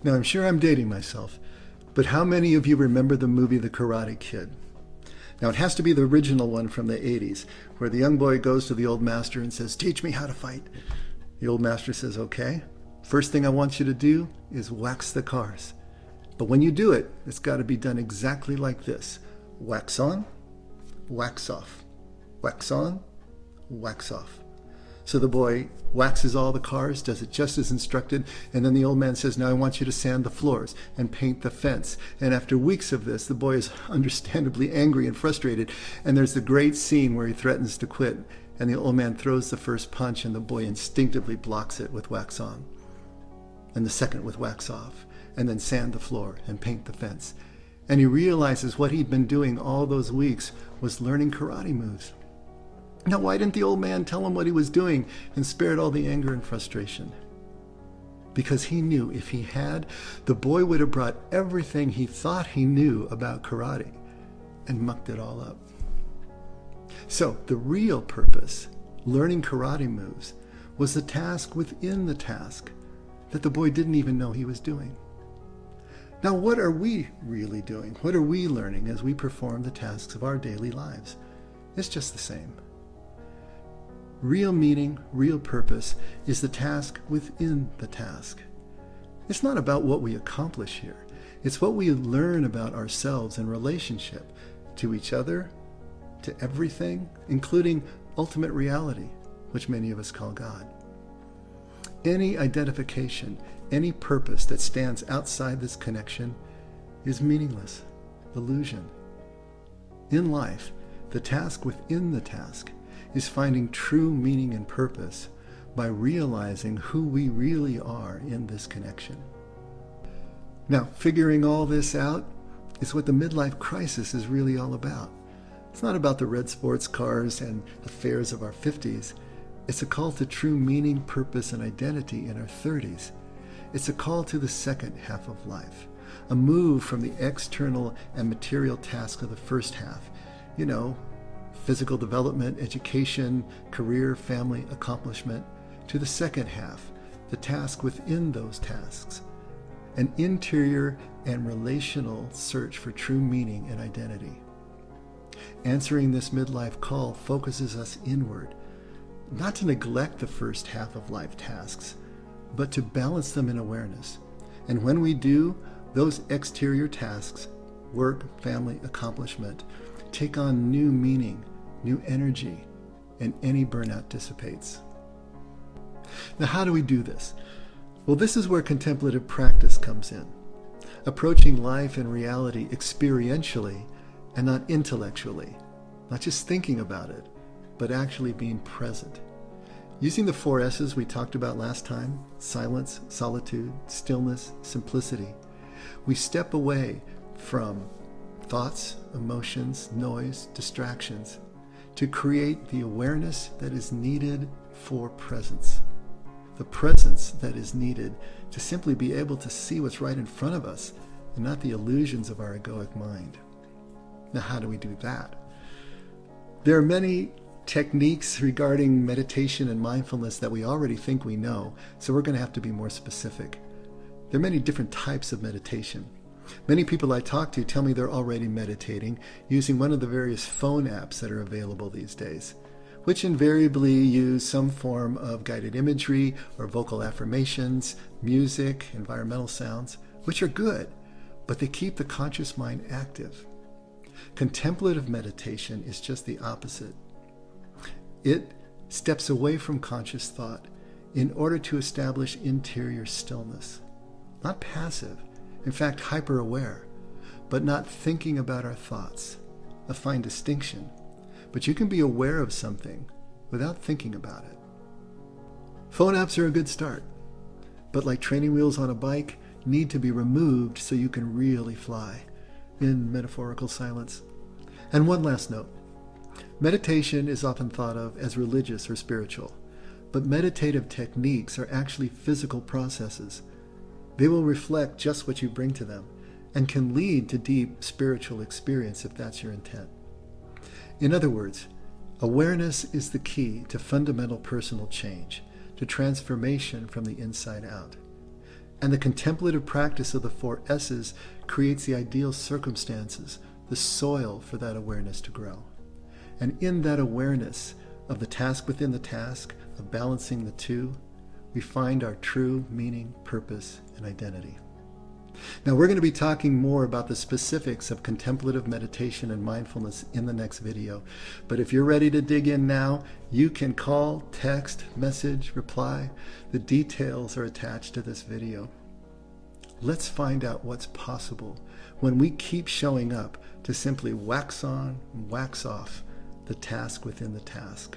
Now, I'm sure I'm dating myself, but how many of you remember the movie The Karate Kid? Now, it has to be the original one from the 80s, where the young boy goes to the old master and says, "Teach me how to fight." The old master says, "Okay, first thing I want you to do is wax the cars. But when you do it, it's got to be done exactly like this. Wax on, wax off. Wax on, wax off." So the boy waxes all the cars, does it just as instructed, and then the old man says, "Now I want you to sand the floors and paint the fence." And after weeks of this, the boy is understandably angry and frustrated, and there's the great scene where he threatens to quit, and the old man throws the first punch, and the boy instinctively blocks it with wax on, and the second with wax off, and then sand the floor and paint the fence. And he realizes what he'd been doing all those weeks was learning karate moves. Now, why didn't the old man tell him what he was doing and spared all the anger and frustration? Because he knew if he had, the boy would have brought everything he thought he knew about karate and mucked it all up. So the real purpose, learning karate moves, was the task within the task that the boy didn't even know he was doing. Now, what are we really doing? What are we learning as we perform the tasks of our daily lives? It's just the same. Real meaning, real purpose is the task within the task. It's not about what we accomplish here. It's what we learn about ourselves in relationship to each other, to everything, including ultimate reality, which many of us call God. Any identification, any purpose that stands outside this connection is meaningless, illusion. In life, the task within the task is finding true meaning and purpose by realizing who we really are in this connection. Now, figuring all this out is what the midlife crisis is really all about. It's not about the red sports cars and affairs of our 50s. It's a call to true meaning, purpose, and identity in our 30s. It's a call to the second half of life, a move from the external and material tasks of the first half. Physical development, education, career, family, accomplishment, to the second half, the task within those tasks, an interior and relational search for true meaning and identity. Answering this midlife call focuses us inward, not to neglect the first half of life tasks, but to balance them in awareness. And when we do, those exterior tasks, work, family, accomplishment, take on new meaning, new energy, and any burnout dissipates. Now, how do we do this? Well, this is where contemplative practice comes in. Approaching life and reality experientially and not intellectually. Not just thinking about it, but actually being present. Using the 4 S's we talked about last time, silence, solitude, stillness, simplicity, we step away from thoughts, emotions, noise, distractions, to create the awareness that is needed for presence. The presence that is needed to simply be able to see what's right in front of us and not the illusions of our egoic mind. Now, how do we do that? There are many techniques regarding meditation and mindfulness that we already think we know, so we're going to have to be more specific. There are many different types of meditation. Many people I talk to tell me they're already meditating using one of the various phone apps that are available these days, which invariably use some form of guided imagery or vocal affirmations, music, environmental sounds, which are good, but they keep the conscious mind active. Contemplative meditation is just the opposite. It steps away from conscious thought in order to establish interior stillness. Not passive, in fact, hyper-aware, but not thinking about our thoughts. A fine distinction. But you can be aware of something without thinking about it. Phone apps are a good start, but like training wheels on a bike, need to be removed so you can really fly in metaphorical silence. And one last note. Meditation is often thought of as religious or spiritual, but meditative techniques are actually physical processes. They will reflect just what you bring to them and can lead to deep spiritual experience if that's your intent. In other words, awareness is the key to fundamental personal change, to transformation from the inside out. And the contemplative practice of the 4 S's creates the ideal circumstances, the soil for that awareness to grow. And in that awareness of the task within the task, of balancing the two, we find our true meaning, purpose, and identity. Now, we're going to be talking more about the specifics of contemplative meditation and mindfulness in the next video. But if you're ready to dig in now, you can call, text, message, reply. The details are attached to this video. Let's find out what's possible when we keep showing up to simply wax on and wax off the task within the task.